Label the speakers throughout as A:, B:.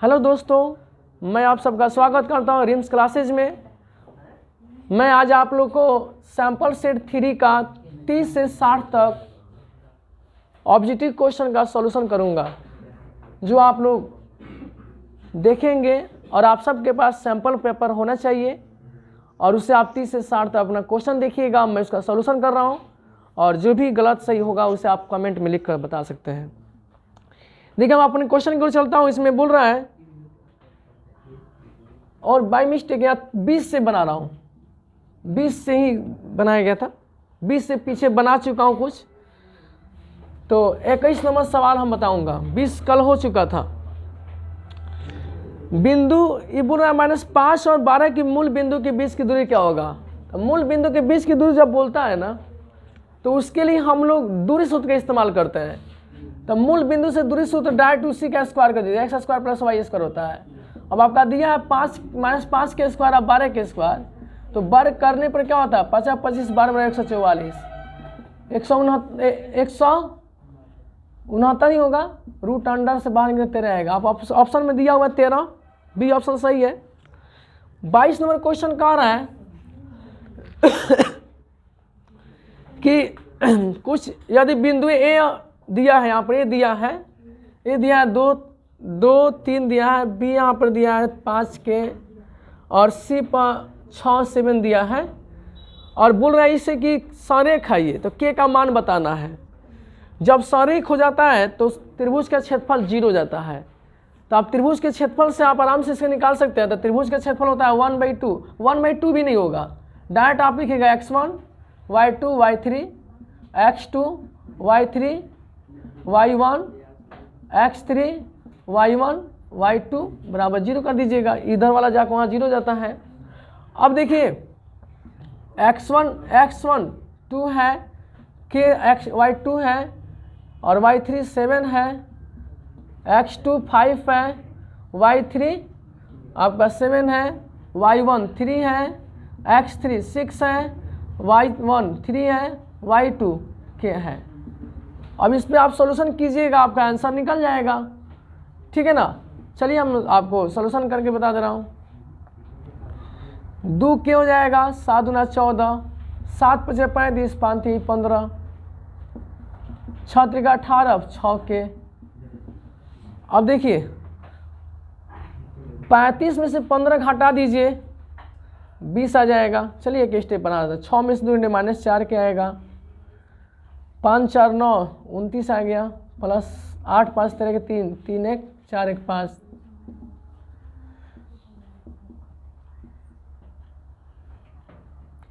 A: Hello दोस्तों, मैं आप सबका स्वागत करता हूं रिम्स क्लासेज में। मैं आज आप लोग को सैम्पल सेट 3 का 30 से 60 तक ऑब्जेक्टिव क्वेश्चन का सॉल्यूशन करूंगा, जो आप लोग देखेंगे और आप सबके पास सैम्पल पेपर होना चाहिए और उससे आप 30 से 60 तक अपना क्वेश्चन देखिएगा। मैं उसका सॉल्यूशन कर रहा हूं और जो भी गलत सही होगा उसे आप कमेंट में लिख कर बता सकते हैं। देखिए, मैं अपने क्वेश्चन की ओर चलता हूँ। इसमें बोल रहा है और बाय मिस्टेक यहाँ 20 से बना रहा हूँ, 20 से ही बनाया गया था, 20 से पीछे बना चुका हूँ कुछ। तो 21 नंबर सवाल हम बताऊंगा, 20 कल हो चुका था। बिंदु ये बोल रहा है -5 और 12 की मूल बिंदु के बीच की दूरी क्या होगा। तो मूल बिंदु के बीच की दूरी जब बोलता है ना, तो उसके लिए हम लोग दूरी सूत्र का इस्तेमाल करते हैं। तो मूल बिंदु से दूरी सूत्र डायरेक्ट उसी का स्क्वायर कर दीजिए, x² + y² होता है। अब आपका दिया है 5 -5 के स्क्वायर और 12 के स्क्वायर, तो वर्ग करने पर क्या होता है 50 25 12 144, 169 ही होगा, रूट अंडर से बाहर निकलते रहेगा। आप ऑप्शन में दिया हुआ 13, बी ऑप्शन सही है। 22 नंबर क्वेश्चन कह रहा है कि कुछ यदि बिंदु ए दिया है, यहाँ पर ए दिया है, ए दिया है 2 3 दिया है, बी यहाँ पर दिया है 5 के और सी पर 6 7 दिया है और बोल रहा है इसे कि संरेख है ये, तो के का मान बताना है। जब संरेख हो जाता है तो त्रिभुज का क्षेत्रफल 0 हो जाता है। तो आप त्रिभुज के क्षेत्रफल से आप आराम से इसे निकाल सकते हैं। तो त्रिभुज का क्षेत्रफल होता है 1/2, 1/2 भी नहीं होगा, डायरेक्ट आप लिखिएगा x1 y2 y3 x2 y3 y1 x3 y1 y2 बराबर 0 कर दीजिएगा। इधर वाला जाकर वहाँ 0 जाता है। अब देखिए x1 2 है, के y2 है और y3 7 है, x2 5 है, y3 आपका 7 है, y1 3 है, x3 6 है, y1 3 है, y2 के है। अब इस पर आप सॉल्यूशन कीजिएगा, आपका आंसर निकल जाएगा, ठीक है ना। चलिए हम आपको सॉल्यूशन करके बता दे रहा हूँ। 2 के हो जाएगा 7 × 14, 7 × 5 = 35, 5 × 3 = 15, 6 × 3 = 18, 6 के। अब देखिए 35 में से 15 घटा दीजिए, 20 आ जाएगा। चलिए एक स्टेप बना देते। 6 में से 2 -4 के आएगा, 5 4 9 29 आ गया, प्लस 8 5 13 के 3 3 1 4 1 5।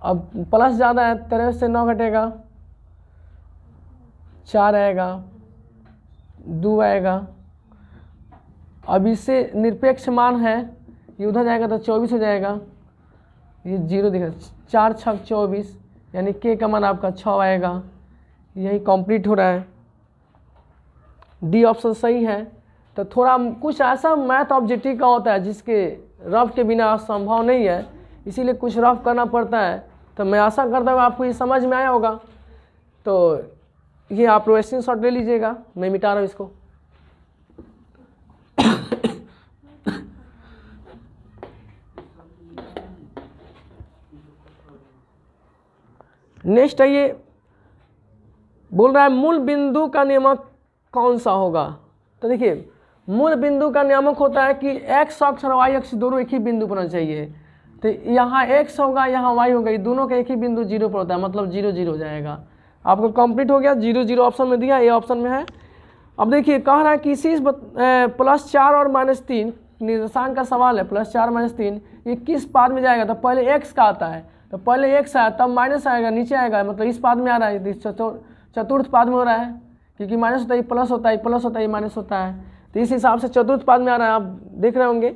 A: अब प्लस ज़्यादा है, 13 से 9 घटेगा, 4 आएगा, 2 आएगा। अब इससे निरपेक्ष मान है, ये उधर जाएगा तो 24 हो जाएगा, ये 0 दिखा, 4 6 24, यानी के का मान आपका 6 आएगा। यही कंप्लीट हो रहा है, डी ऑप्शन सही है। तो थोड़ा कुछ ऐसा मैथ ऑब्जेक्टिव का होता है जिसके रफ के बिना संभव नहीं है, इसीलिए कुछ रफ करना पड़ता है। तो मैं आशा करता हूँ आपको ये समझ में आया होगा। तो ये आप लोग स्क्रीनशॉट ले लीजिएगा, मैं मिटा रहा हूँ इसको। नेक्स्ट है, ये बोल रहा है मूल बिंदु का नियामक कौन सा होगा। तो देखिए मूल बिंदु का नियामक होता है कि x अक्ष और y अक्ष दोनों एक ही बिंदु पर होना चाहिए। तो यहाँ x होगा, यहाँ y होगा, ये दोनों का एक ही बिंदु 0 पर होता है, मतलब 0 0 हो जाएगा। आपको कंप्लीट हो गया, 0 0 ऑप्शन में दिया, ए ऑप्शन में है। अब देखिए कह रहा है कि इसी +4 और -3 निर्देशांक का सवाल है। +4 -3 ये किस पाद में जाएगा। तो पहले x का आता है, तो पहले x आया तब माइनस आएगा, नीचे आएगा, मतलब इस पाद में आ रहा है, चतुर्थ पाद में हो रहा है, क्योंकि माइनस होता है प्लस होता है, प्लस होता है माइनस होता है, तो इस हिसाब से चतुर्थ पाद में आ रहा है, आप देख रहे होंगे।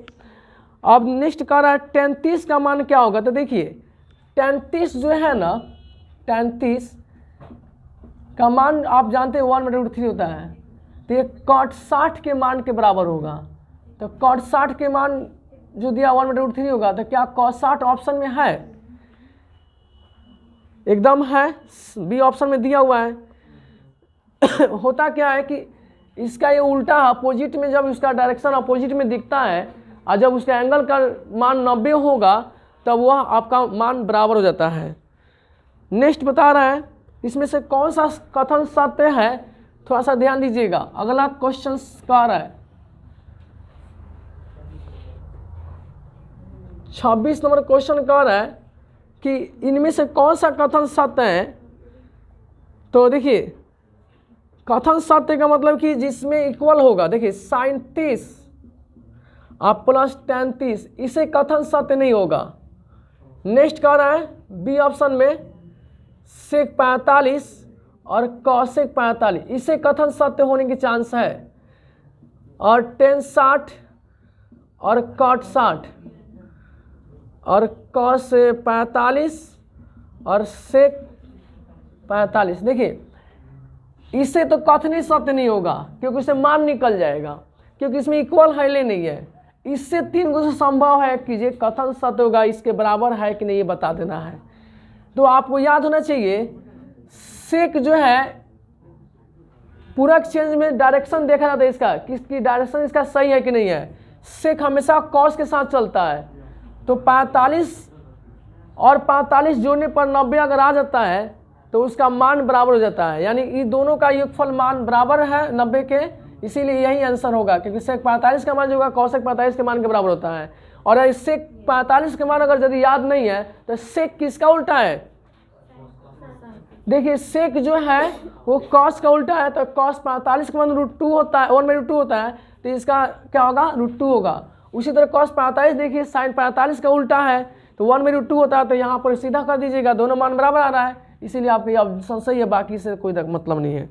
A: अब नेक्स्ट कह रहा है 33 का मान क्या होगा। तो देखिए 33 जो है ना, 33 का मान आप जानते हैं 1/√3 होता है, तो ये cot 60 के मान के बराबर होगा। तो cot 60 के मान जो दिया 1/√3 होगा, तो क्या cos 60 ऑप्शन में है? एकदम है, बी ऑप्शन में दिया हुआ है। होता क्या है कि इसका ये उल्टा अपोजिट में, जब उसका डायरेक्शन अपोजिट में दिखता है और जब उसका एंगल का मान 90 होगा तब वह आपका मान बराबर हो जाता है। नेक्स्ट बता रहा है इसमें से कौन सा कथन सत्य है, थोड़ा सा ध्यान दीजिएगा। अगला क्वेश्चन कह रहा है 26 नंबर क्वेश्चन कह रहा है कि इनमें से कौन सा कथन सत्य है। तो देखिए कथन सत्य का मतलब कि जिसमें इक्वल होगा, देखिए sin 30 आप प्लस tan 30, इसे कथन सत्य नहीं होगा। नेक्स्ट कह रहा है बी ऑप्शन में sec 45 और cosec 45, इसे कथन सत्य होने की चांस है। और tan 60 और cot 60 और cos 45 और sec 45, देखिए इससे तो कथनी सत्य नहीं होगा क्योंकि उससे मान निकल जाएगा, क्योंकि इसमें इक्वल है नहीं है। इससे 3 गुना संभव है कि ये कथन सत्य होगा, इसके बराबर है कि नहीं ये बता देना है। तो आपको याद होना चाहिए सेक जो है पूरक चेंज में डायरेक्शन देखा जाता है इसका, किसकी डायरेक्शन इसका सही है कि नहीं है। सेक हमेशा कॉस के साथ चलता है, तो 45 और 45 जोड़ने पर 90 अगर आ जाता है तो उसका मान बराबर हो जाता है, यानी इन दोनों का योगफल मान बराबर है 90 के, इसीलिए यही आंसर होगा। क्योंकि सेक 45 का मान जो होगा कॉसेक 45 के मान के बराबर होता है। और इस सेक 45 के मान अगर यदि याद नहीं है तो सेक किसका उल्टा है, देखिए सेक जो है वो कॉस का उल्टा है, तो कॉस 45 का मान √2 होता है, 1/2 होता है, तो इसका क्या होगा √2 होगा। उसी तरह कॉस 45 देखिए साइन 45 का उल्टा है तो 1/2 होता है, तो यहाँ पर सीधा कर दीजिएगा, दोनों मान बराबर आ रहा है, इसीलिए आपका ये ऑप्शन सही है, बाकी से कोई मतलब नहीं है।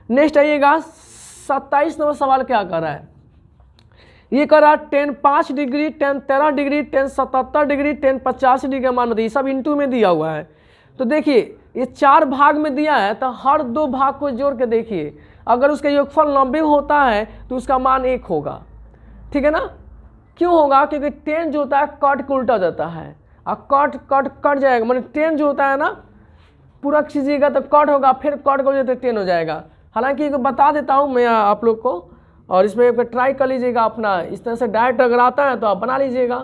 A: नेक्स्ट आइएगा 27 नंबर सवाल क्या कर रहा है। ये कर रहा है tan 5 degree, tan 13 degree, tan 77 degree, tan 85 degree का मान बताइए। सब इंटू में दिया हुआ है। तो देखिए ये 4 भाग में दिया है, तो हर 2 भाग को जोड़ के देखिए, अगर उसका योगफल 90 होता है तो उसका मान 1 होगा, ठीक है ना। क्यों होगा, क्योंकि tan जो होता है कट को उल्टा हो जाता है, और कट जाएगा, मतलब tan जो होता है ना पूरा खींचिएगा तो कट होगा, फिर कट को तो 10 हो जाएगा। हालांकि बता देता हूँ मैं आप लोग को, और इसमें ट्राई कर लीजिएगा अपना, इस तरह से डायरेक्ट अगर आता है तो आप बना लीजिएगा।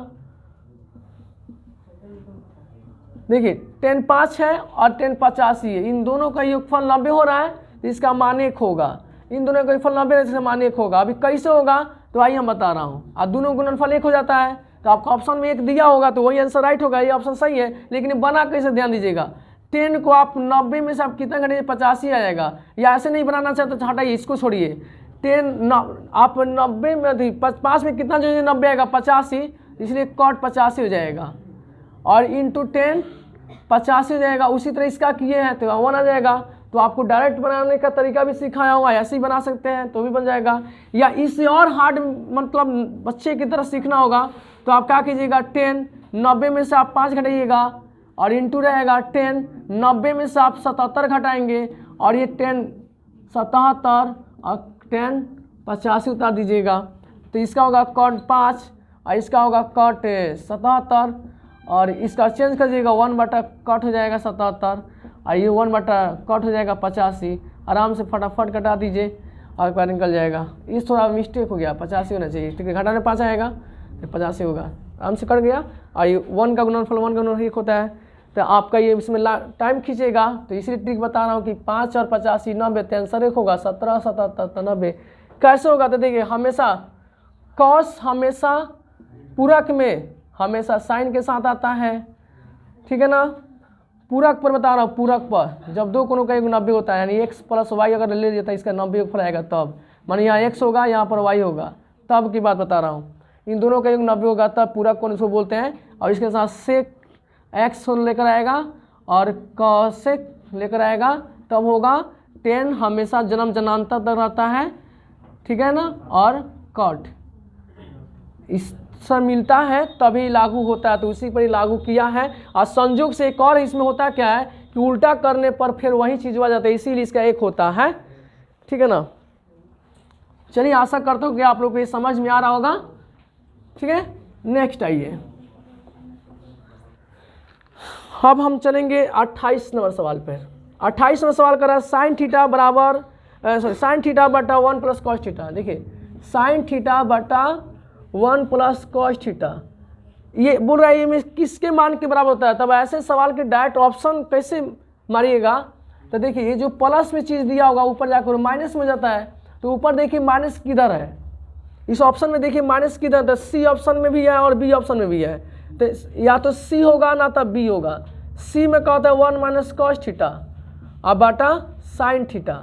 A: देखिए tan 5 है और tan 85 है, इन दोनों का योगफल 90 हो रहा है तो इसका मान 1 होगा। इन दोनों का योगफल 90 है इसका मान 1 होगा। अभी कैसे होगा तो आइए हम बता रहा हूँ। और दोनों गुणनफल 1 हो जाता है तो आपका ऑप्शन में 1 दिया होगा तो वही आंसर राइट होगा, ये ऑप्शन सही है। लेकिन बना कैसे ध्यान दीजिएगा, 10 को आप 90 में से आप कितना घटाइए 85 आ जाएगा, या ऐसे नहीं बनाना चाहते तो हटाइए, इसको छोड़िए। 10 आप 90 में 5 में कितना जो 90 आएगा 85, इसलिए कॉट 85 हो जाएगा, और इंटू 10 85 हो जाएगा। उसी तरह इसका किए हैं तो 1 आ जाएगा। तो आपको डायरेक्ट बनाने का तरीका भी सिखाया हुआ है, ऐसे ही बना सकते हैं तो भी बन जाएगा, या इससे और हार्ड मतलब बच्चे की तरह सीखना होगा तो आप क्या कीजिएगा, 10 90 में से आप 5 घटाइएगा और इंटू रहेगा 10 90 में से आप 77 घटाएंगे, और ये 10 77 और 10 85 उतार दीजिएगा, तो इसका होगा कॉट 5 और इसका होगा कॉट 77, और इसका चेंज कर दीजिएगा 1 बटा कट हो जाएगा 77 और ये 1 बटा कट हो जाएगा 85। आराम से फटाफट कटा दीजिए और पैर निकल जाएगा। इस थोड़ा मिस्टेक हो गया, 85 होना चाहिए, ठीक है, घटाने 5 आएगा तो 85 होगा, आराम से कट गया। और ये 1 का गुणनफल 1 का गुणनफल 1 होता है, तो आपका ये इसमें टाइम खींचेगा, तो इसलिए ट्रिक बता रहा हूँ कि 5 और 85 90, तो आंसर 1 होगा, 17 77 90। कैसे होगा तो देखिए हमेशा कॉस हमेशा पूरक में हमेशा साइन के साथ आता है, ठीक है ना। पूरक पर बता रहा हूँ, पूरक पर जब 2 कोणों का एक 90 होता है, यानी x + y अगर ले लेता है इसका 90 योगफल आएगा तब, मानी यहाँ x होगा यहाँ पर y होगा, तब की बात बता रहा हूँ। इन दोनों का योग 90 होगा तब पूरक कोण इसको बोलते हैं। और इसके साथ सेक x लेकर आएगा और कॉसेक लेकर आएगा, तब होगा tan हमेशा जन्म जन्मांतर तक रहता है, ठीक है ना। और कॉट इससे मिलता है तभी लागू होता है, तो उसी पर ही लागू किया है। और संयोग से एक और इसमें होता क्या है कि उल्टा करने पर फिर वही चीज आ जाता है, इसीलिए इसका 1 होता है, ठीक है ना। चलिए आशा करता हूँ कि आप लोग को ये समझ में आ रहा होगा, ठीक है। नेक्स्ट आइए, अब हम चलेंगे 28 नंबर सवाल पर। 28 नंबर सवाल कर रहा है साइन थीटा बराबर सॉरी साइन थीटा बटा 1 प्लस कॉस थीटा। देखिए साइन थीटा बटा 1 प्लस कॉस थीटा, ये बोल रहा है ये में किसके मान के बराबर होता है। तब ऐसे सवाल के डायरेक्ट ऑप्शन कैसे मारिएगा, तो देखिए ये जो प्लस में चीज़ दिया होगा ऊपर जाकर माइनस में जाता है, तो ऊपर देखिए माइनस किधर है, इस ऑप्शन में देखिए माइनस किधर, तो सी ऑप्शन में भी है और बी ऑप्शन में भी है। तो या तो सी होगा ना तो बी होगा। सी में क्या होता है 1 माइनस कॉस थीटा और बटा साइन थीटा,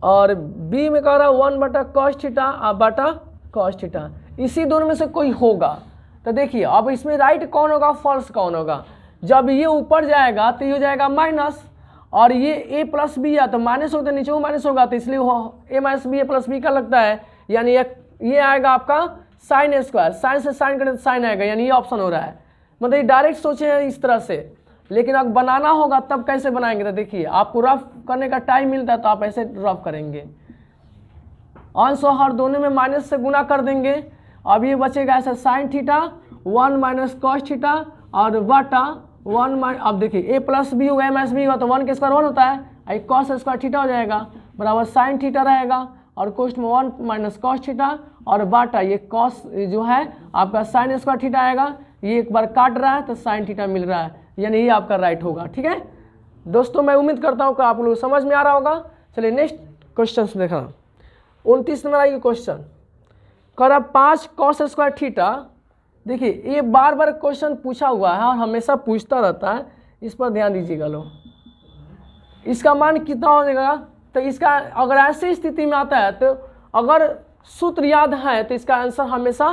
A: और बी में कह रहा है 1 बटा कॉस थीटा और बटा कॉस थीटा। इसी दोनों में से कोई होगा। तो देखिए अब इसमें राइट कौन होगा, फॉल्स कौन होगा। जब ये ऊपर जाएगा तो ये हो जाएगा माइनस, और ये ए प्लस बी है तो माइनस होता है, नीचे वो माइनस होगा, तो इसलिए ए माइनस बी ए प्लस बी का लगता है, यानी ये आएगा आपका साइन स्क्वायर। साइन से साइन करें तो साइन आएगा, यानी ये ऑप्शन हो रहा है। मतलब ये डायरेक्ट सोचे हैं इस तरह से, लेकिन अब बनाना होगा तब कैसे बनाएंगे। तो देखिए आपको रफ करने का टाइम मिलता है तो आप ऐसे रफ करेंगे, अंश और हर दोनों में माइनस से गुना कर देंगे। अब ये बचेगा ऐसा sine theta 1 minus cos theta और बटा 1 माइनस, अब देखिए ए प्लस बी होगा, एम एस बी होगा तो 1 के स्क्वायर 1 होता है, कॉस स्क्वायर थीटा हो जाएगा बराबर साइन थीटा रहेगा, और कोष्ठ में 1 माइनस कॉस थीटा और बाटा ये कॉस जो है आपका साइन स्क्वायर थीटा आएगा। ये एक बार काट रहा है तो साइन थीटा मिल रहा है, यानी ये आपका राइट होगा। ठीक है दोस्तों, मैं उम्मीद करता हूँ कि आप लोग समझ में आ रहा होगा। चलिए नेक्स्ट क्वेश्चन देखना, 29 नंबर आई क्वेश्चन कर 5 कॉस स्क्वायर थीटा। देखिए ये बार बार क्वेश्चन पूछा हुआ है और हमेशा पूछता रहता है, इस पर ध्यान दीजिएगा लोग। इसका मान कितना हो जाएगा, तो इसका अगर ऐसी स्थिति में आता है तो अगर सूत्र याद है तो इसका आंसर हमेशा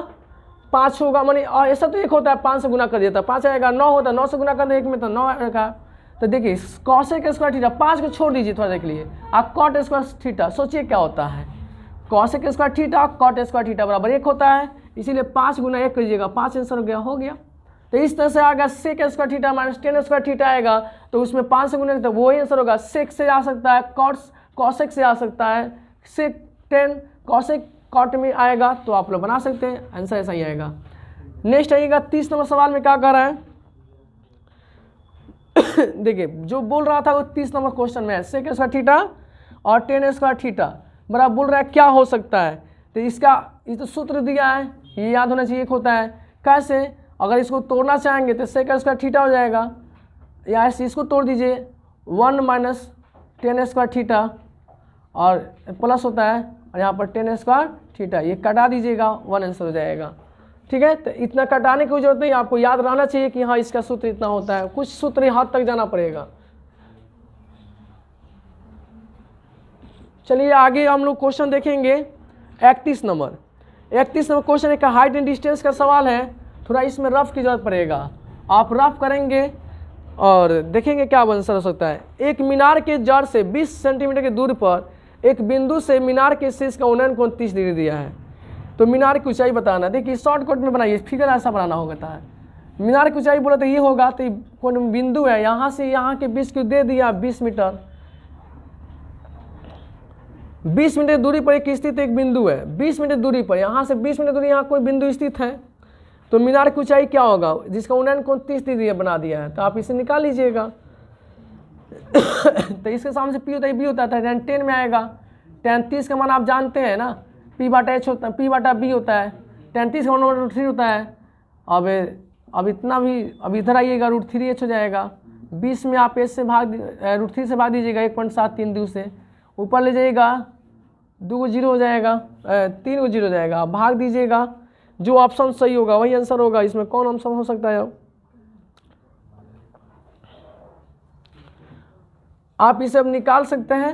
A: 5 होगा। मानी ऐसा तो 1 होता है 5 से गुना कर दिया था 5 आएगा, 9 होता है 9 से गुना कर दिया 1 में तो 9 आएगा। तो देखिए कॉसेक स्क्वायर थीटा 5 को छोड़ दीजिए थोड़ा देर के लिए, आप कॉट स्क्वायर थीटा सोचिए क्या होता है। Cosec square theta cot square theta बराबर 1 होता है, इसीलिए 5 गुना 1 कीजिएगा, 5 आंसर हो गया। तो इस तरह से आएगा sec square theta minus tan square theta आएगा, तो उसमें 5 से गुना तो वही आंसर होगा। सेक से आ सकता है, कॉसेक से आ सकता है, सेक टेन कॉसेक कॉट में आएगा, तो आप लोग बना सकते हैं, आंसर ऐसा ही आएगा। नेक्स्ट आइएगा 30 नंबर सवाल में क्या कर रहा है देखिए जो बोल रहा था वो 30 नंबर क्वेश्चन में है, सेक स्क्वायर थीटा और टेन स्क्वायर थीटा बराबर बोल रहा है क्या हो सकता है। तो इसका तो सूत्र दिया है, ये याद होना चाहिए। एक होता है कैसे, अगर इसको तोड़ना चाहेंगे तो सेक स्क्वायर थीटा हो जाएगा, या ऐसे इसको तोड़ दीजिए 1 माइनस टेन स्क्वायर थीटा और प्लस होता है, और यहाँ पर टेन स्क्वायर थीटा ये कटा दीजिएगा, 1 आंसर हो जाएगा। ठीक है, तो इतना कटाने की जरूरत नहीं, आपको याद रहना चाहिए कि हाँ इसका सूत्र इतना होता है, कुछ सूत्र हाथ तक जाना पड़ेगा। चलिए आगे हम लोग क्वेश्चन देखेंगे 31 नंबर। 31 नंबर क्वेश्चन एक हाइट एंड डिस्टेंस का सवाल है, थोड़ा इसमें रफ की जरूरत पड़ेगा। आप रफ करेंगे और देखेंगे क्या आंसर हो सकता है। एक मीनार के जड़ से 20 सेंटीमीटर की दूरी पर एक बिंदु से मीनार के शीर्ष का उन्नयन कोण 30 डिग्री दिया है, तो मीनार की ऊंचाई बताना। देखिए शॉर्टकट में बनाइए, फिगर ऐसा बनाना होता है। मीनार की ऊंचाई बोला तो ये होगा, तो कौन बिंदु है यहाँ से यहाँ के बीच की दे दिया 20 मीटर, 20 मीटर दूरी पर एक स्थित एक बिंदु है, 20 मीटर दूरी पर, यहाँ से 20 मीटर दूरी यहाँ कोई बिंदु स्थित है, तो मीनार की ऊंचाई क्या होगा जिसका उन्नयन कोण 30 डिग्री बना दिया है, तो आप इसे निकाल लीजिएगा। तो इसके सामने से पी होता है, बी होता है, tan 10 में आएगा। tan 30 का मान आप जानते हैं ना, पी बाटा एच होता है, पी बाटा बी होता है, tan 30 का मान √3 होता है। अब इतना भी, अब इधर आइएगा √3h हो जाएगा, 20 में आप एच से भाग √3 से भाग दीजिएगा 1.732 से, ऊपर ले जाइएगा 2 को 0 हो जाएगा, 3 को 0 हो जाएगा, भाग दीजिएगा, जो ऑप्शन सही होगा वही आंसर होगा। इसमें कौन ऑप्शन हो सकता है, आप इसे अब निकाल सकते हैं।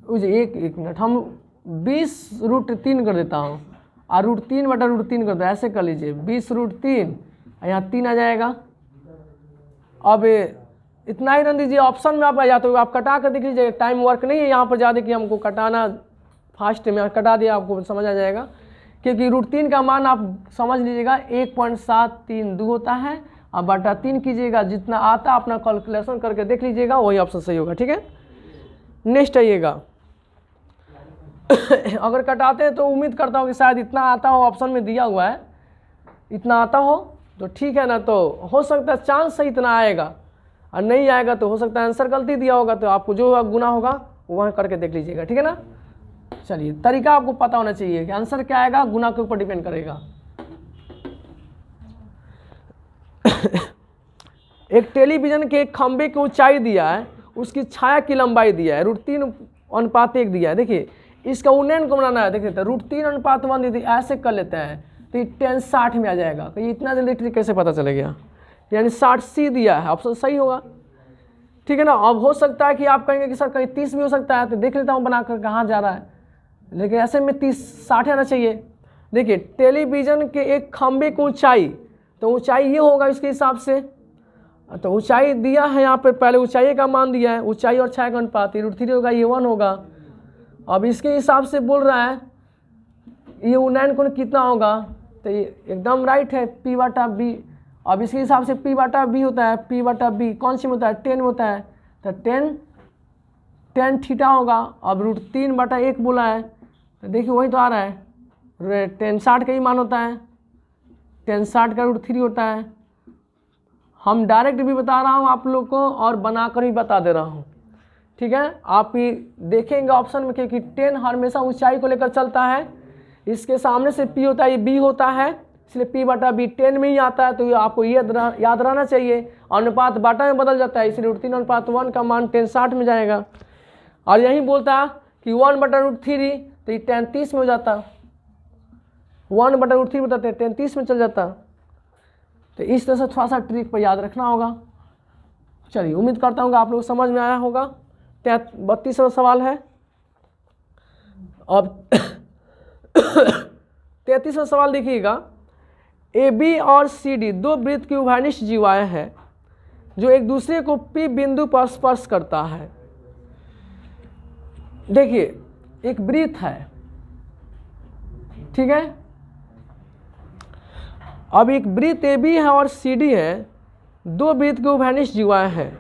A: एक मिनट, हम 20√3 कर देता हूँ और √3 बटा √3 कर दो, ऐसे कर लीजिए 20√3, यहाँ 3 आ जाएगा। अब इतना ही रन दीजिए, ऑप्शन में आप या तो आप कटा कर देख लीजिए, टाइम वर्क नहीं है यहाँ पर ज़्यादा कि हमको कटाना, फास्ट में कटा दिया आपको समझ आ जाएगा, क्योंकि √3 का मान आप समझ लीजिएगा 1.732 होता है, अब बटा 3 कीजिएगा, जितना आता अपना कैलकुलेशन करके देख लीजिएगा, वही ऑप्शन सही होगा। ठीक है, नेक्स्ट आइएगा। अगर कटाते हैं तो उम्मीद करता हूँ कि शायद इतना आता हो, ऑप्शन में दिया हुआ है इतना आता हो तो ठीक है ना, तो हो सकता है चांस सही इतना आएगा, और नहीं आएगा तो हो सकता है आंसर गलती दिया होगा, तो आपको जो गुना होगा वहाँ करके देख लीजिएगा, ठीक है ना। चलिए, तरीका आपको पता होना चाहिए कि आंसर क्या आएगा, गुना के ऊपर डिपेंड करेगा। एक टेलीविजन के एक खंबे की ऊंचाई दिया है, उसकी छाया की लंबाई दिया है, √3:1 दिया है। देखिए इसका उन्नयन को बनाना है, देखिए √3:1 यदि ऐसे कर लेते हैं तो ये 1060 में आ जाएगा। तो ये इतना जल्दी ट्रिक कैसे पता चलेगा, यानी 60C दिया है, ऑप्शन सही होगा, ठीक है ना। अब हो सकता है कि आप कहेंगे कि सर कहीं 30 भी हो सकता है, तो देख लेता हूँ बनाकर कहाँ जा रहा है, लेकिन ऐसे में 60 आना चाहिए। देखिए टेलीविज़न के एक खंबे की ऊंचाई, तो ऊंचाई ये होगा इसके हिसाब से, तो ऊंचाई दिया है यहाँ पे, पहले ऊंचाई का मान दिया है, ऊंचाई और छाया का अनुपात, √3 होगा, ये 1 होगा। अब इसके हिसाब से बोल रहा है ये उन्नयन कोण कितना होगा, तो ये एकदम राइट है, P/B। अब इसके हिसाब से P/B होता है, P/B कौन सी में होता है, 10 में होता है, तो 10 थीटा होगा। अब √3/1 बोला है, तो देखिए वही तो आ रहा है, 1060 का ही मान होता है, 1060 का √3 होता है। हम डायरेक्ट भी बता रहा हूँ आप लोग को और बनाकर भी बता दे रहा हूँ, ठीक है। आप ये देखेंगे ऑप्शन में कि 10 हमेशा ऊंचाई को लेकर चलता है, इसके सामने से P होता है, ये B होता है, इसलिए P/B 10 में ही आता है। तो ये आपको याद रहना चाहिए, अनुपात बाटा में बदल जाता है, इसलिए √3:1 का मान 1060 में जाएगा। और यही बोलता कि 1/√3, तो ये 1030 में हो जाता, 1/√3 बताते हैं 1030 में चल जाता। तो इस तरह से थोड़ा सा ट्रिक पर याद रखना होगा। चलिए, उम्मीद करता हूँ कि आप लोग समझ में आया होगा। 32वां सवाल है। अब 33वां सवाल देखिएगा, AB और CD दो वृत्त की उभयनिष्ठ जीवाएं हैं जो एक दूसरे को P बिंदु पर स्पर्श करता है। देखिए एक वृत्त है, ठीक है। अब एक वृत्त AB है और CD है, दो वृत्त की उभयनिष्ठ जीवाएं हैं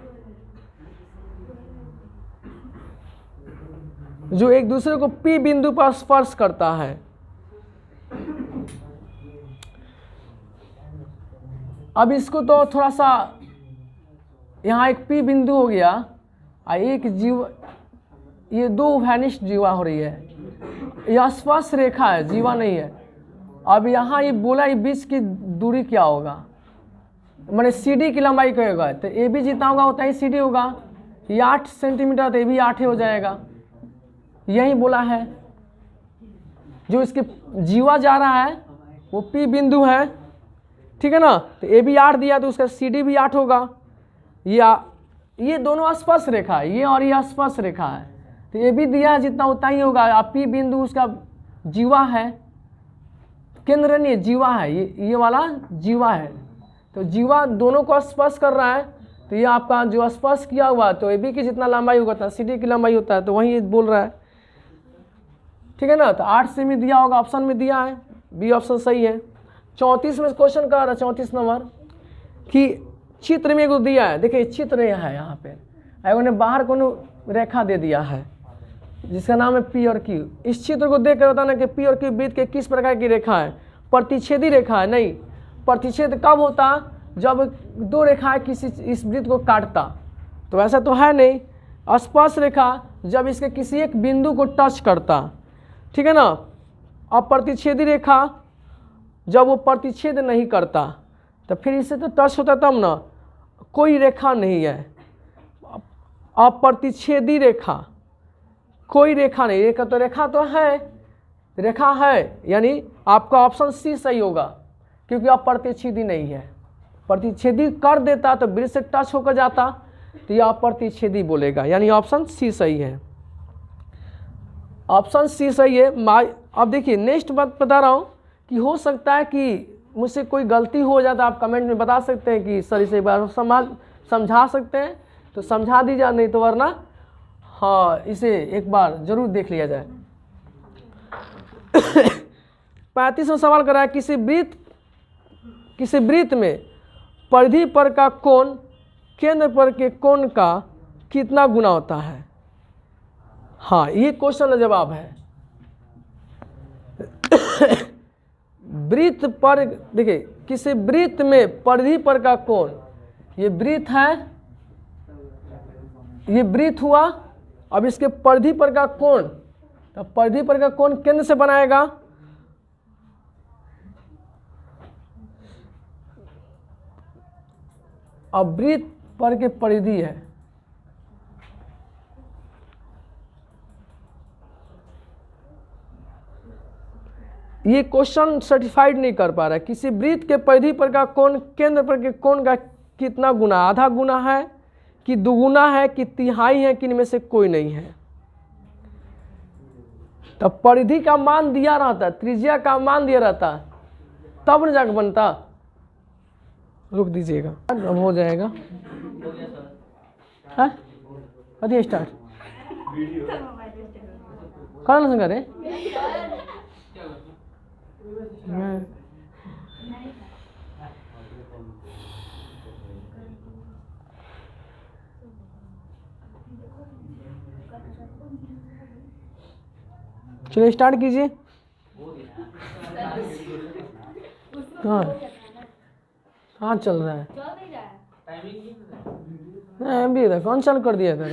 A: जो एक दूसरे को P बिंदु पर स्पर्श करता है। अब इसको तो थोड़ा सा, यहाँ एक P बिंदु हो गया और एक जीव, ये दो उभयनिष्ठ जीवा हो रही है, यह स्पर्श रेखा है, जीवा नहीं है। अब यहाँ ये बोला ये बीच की दूरी क्या होगा, मैंने CD की लंबाई क्या होगा, तो AB जितना होगा उतना ही CD होगा। ये 8 सेंटीमीटर, तो ये भी 8 ही हो जाएगा, यही बोला है। जो इसके जीवा जा रहा है वो P बिंदु है, ठीक है ना। तो AB 8 दिया तो उसका CD भी 8 होगा। ये दोनों स्पर्श रेखा है, ये और ये स्पर्श रेखा है, तो AB दिया है जितना उतना ही होगा। आप P बिंदु उसका जीवा है, केंद्र नहीं है, जीवा है, ये वाला जीवा है। तो जीवा दोनों को स्पर्श कर रहा है, तो ये आपका जो स्पर्श किया हुआ, तो AB की जितना लंबाई होगा उतना CD की लंबाई होता है, तो वही ये बोल रहा है, ठीक है ना। तो 8 से भी दिया होगा, ऑप्शन में दिया है, B ऑप्शन सही है। 34 में क्वेश्चन कर रहा है, 34 नंबर कि चित्र में एगो दिया है, देखिए चित्र है यहाँ पे, एगो ने बाहर को रेखा दे दिया है जिसका नाम है P और Q। इस चित्र को देख कर बताना कि P और Q बीच के किस प्रकार की रेखा है, प्रतिच्छेदी रेखा है। नहीं, प्रतिच्छेद कब होता, जब दो रेखाएं किसी इस वृत्त को काटता, तो वैसा तो है नहीं। स्पर्श रेखा जब इसके किसी एक बिंदु को टच करता, ठीक है ना। अब प्रतिच्छेदी रेखा जब वो प्रतिच्छेद नहीं करता, तो फिर इससे तो टच होता तब ना, कोई रेखा नहीं है। अब प्रतिच्छेदी रेखा, कोई रेखा नहीं, रेखा तो है, रेखा है, यानी आपका ऑप्शन C सही होगा, क्योंकि अब प्रतिच्छेदी नहीं है। प्रतिच्छेदी कर देता तो वृत्त से टच होकर जाता, तो यह प्रतिच्छेदी बोलेगा, यानी ऑप्शन C सही है, ऑप्शन C सही है। अब देखिए नेक्स्ट बात बता रहा हूँ कि हो सकता है कि मुझसे कोई गलती हो जाता, आप कमेंट में बता सकते हैं कि सर इसे एक बार समझा सकते हैं तो समझा दीजिए, नहीं तो वरना हाँ इसे एक बार जरूर देख लिया जाए। 35वां सवाल कर रहा है, किसी वृत्त में परिधि पर का कोण केंद्र पर के कोण का कितना गुना होता है। हाँ ये क्वेश्चन का जवाब है। वृत्त पर, देखिए किसी वृत्त में परिधि पर का कोण, ये वृत्त है, ये वृत्त हुआ, अब इसके परिधि पर का कोण, तो परिधि पर का कोण केंद्र से बनाएगा, अब वृत्त पर के परिधि है, ये क्वेश्चन सर्टिफाइड नहीं कर पा रहा है। किसी वृत्त के परिधि पर का कोण केंद्र पर के कोण का कितना गुना, आधा गुना है कि दुगुना है कि तिहाई है कि इनमें से कोई नहीं है। तब परिधि का मान दिया रहता, त्रिज्या का मान दिया रहता, तब न जाकर बनता। रुक दीजिएगा, अब हो जाएगा। हाँ करिए स्टार्ट, कौन सा करे चलिए स्टार्ट कीजिए। हाँ हाँ चल रहा है, नहीं भी कौन चालू कर दिया था।